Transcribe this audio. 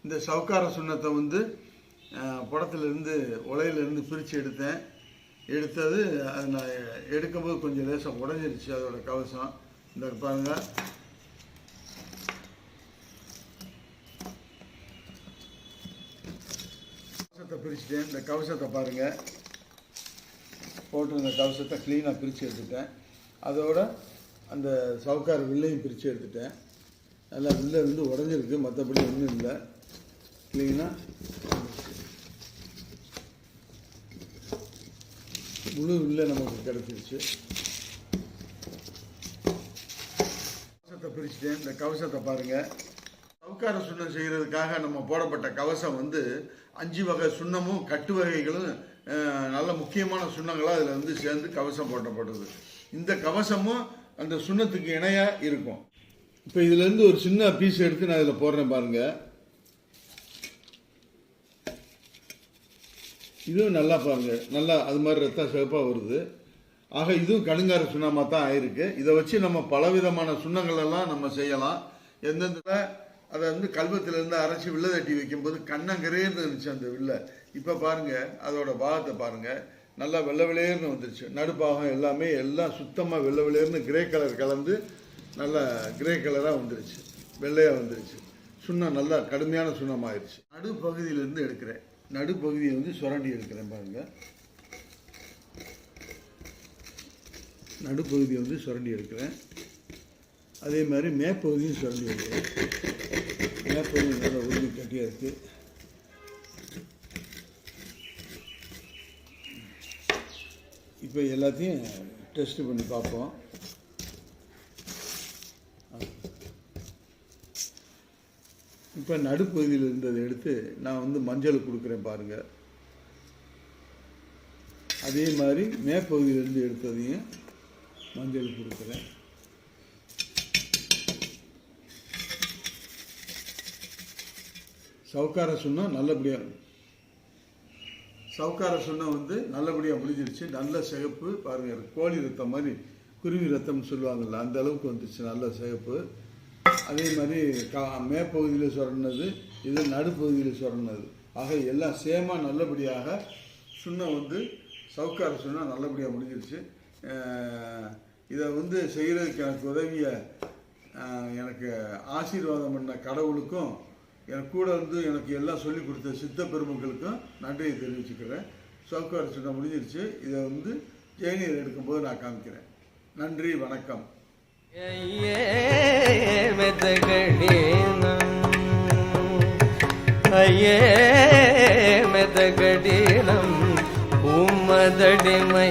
இந்த சவுக்கார சுண்ணத்தை வந்து புடத்துலேருந்து உலையிலேருந்து பிரித்து எடுத்தது அது நான் எடுக்கும்போது கொஞ்சம் லேசாக உடஞ்சிருச்சு அதோட கவசம். இந்த பாருங்கள், கவசத்தை பிரிச்சுட்டேன். இந்த கவசத்தை பாருங்கள், போட்டு இந்த கவசத்தை க்ளீனாக பிரித்து எடுத்துட்டேன். அதோட அந்த சவுக்கார வில்லையும் பிரித்து எடுத்துட்டேன். நல்லா வில்லை வந்து உடஞ்சிருக்கு, மற்றபடி ஒன்றும் இல்லை. க்ளீனாக முழு வில்லை நமக்கு கிடச்சிருச்சு. கவசத்தை பிரிச்சுட்டேன். இந்த கவசத்தை பாருங்கள், சவுக்கார சுண்ணம் செய்கிறதுக்காக நம்ம போடப்பட்ட கவசம் வந்து 5 வகை சுண்ணமும் கட்டு வகைகளும் நல்ல முக்கியமான சுண்ணங்களாக அதில் வந்து சேர்ந்து கவசம் போட்டப்பட்டது. இந்த கவசமும் அந்த சுண்ணத்துக்கு இணையாக இருக்கும். இப்போ இதுலேருந்து ஒரு சின்ன பீஸ் எடுத்து நான் இதில் போடுறேன் பாருங்கள். இதுவும் நல்லா பாருங்கள், நல்லா அது மாதிரி ரத்த சிவப்பாக வருது. ஆக இதுவும் கடுங்கார சுண்ணமாக தான் ஆயிருக்கு. இதை வச்சு நம்ம பலவிதமான சுண்ணங்களெல்லாம் நம்ம செய்யலாம். எந்தெந்த அதை வந்து கல்வத்திலேருந்து அரைச்சி வில்லை தட்டி வைக்கும்போது கண்ணங்கரேர்னு இருந்துச்சு அந்த வில்லை. இப்போ பாருங்கள், அதோட பாகத்தை பாருங்கள், நல்லா வெள்ளை வெளையர்னு வந்துருச்சு. நடுப்பாகம் எல்லாமே எல்லாம் சுத்தமாக வெள்ளை வெளையர்னு கிரே கலர் கலந்து நல்லா கிரே கலராக வந்துருச்சு, வெள்ளையாக வந்துருச்சு. சுண்ணம் நல்லா கடுமையான சுண்ணமாகிடுச்சு. நடுப்பகுதியிலேருந்து எடுக்கிறேன். நடுப்பகுதியை வந்து சுரண்டி எடுக்கிறேன் பாருங்கள். நடுப்பகுதியை வந்து சுரண்டி எடுக்கிறேன். அதே மாதிரி மேற்பகுதியும் சுரண்டி எடுக்கிறேன். மேற்பகுதி நல்லா உருவி கட்டியாக இருக்குது. இப்போ எல்லாத்தையும் டெஸ்ட் பண்ணி பார்ப்போம். இப்போ நடுப்பகுதியில் இருந்ததை எடுத்து நான் வந்து மஞ்சள் கொடுக்குறேன் பாருங்கள். அதே மாதிரி மேற்பகுதியிலிருந்து எடுத்ததையும் மஞ்சள் கொடுக்குறேன். சவுக்கார சுண்ணம் வந்து நல்லபடியாக முடிஞ்சிருச்சு. நல்ல சிகப்பு பாருங்கள், கோழி ரத்தம் மாதிரி குருவி ரத்தம்னு சொல்லுவாங்கள்ல, அந்த அளவுக்கு வந்துருச்சு, நல்ல சிகப்பு. அதே மாதிரி மேற்பகுதியில் சுரண்டது, இது நடுப்பகுதியில் சுரண்டது. ஆக எல்லாம் சேமாக நல்லபடியாக சுண்ணம் வந்து சவுக்கார சுண்ணம் நல்லபடியாக முடிஞ்சிருச்சு. இதை வந்து செய்கிறதுக்கு எனக்கு உதவிய எனக்கு ஆசீர்வாதம் பண்ண கடவுளுக்கும் எனக்கு கூட வந்து எனக்கு எல்லாம் சொல்லிக் கொடுத்த சித்த பெருமக்களுக்கும் நன்றியை தெரிவிச்சுக்கிறேன். சவுக்கார சுண்ணம் முடிஞ்சிருச்சு. இதை வந்து ஜெயநீர் எடுக்கும்போது நான் காமிக்கிறேன். நன்றி, வணக்கம். மெதகடினம் உம்மதடிமை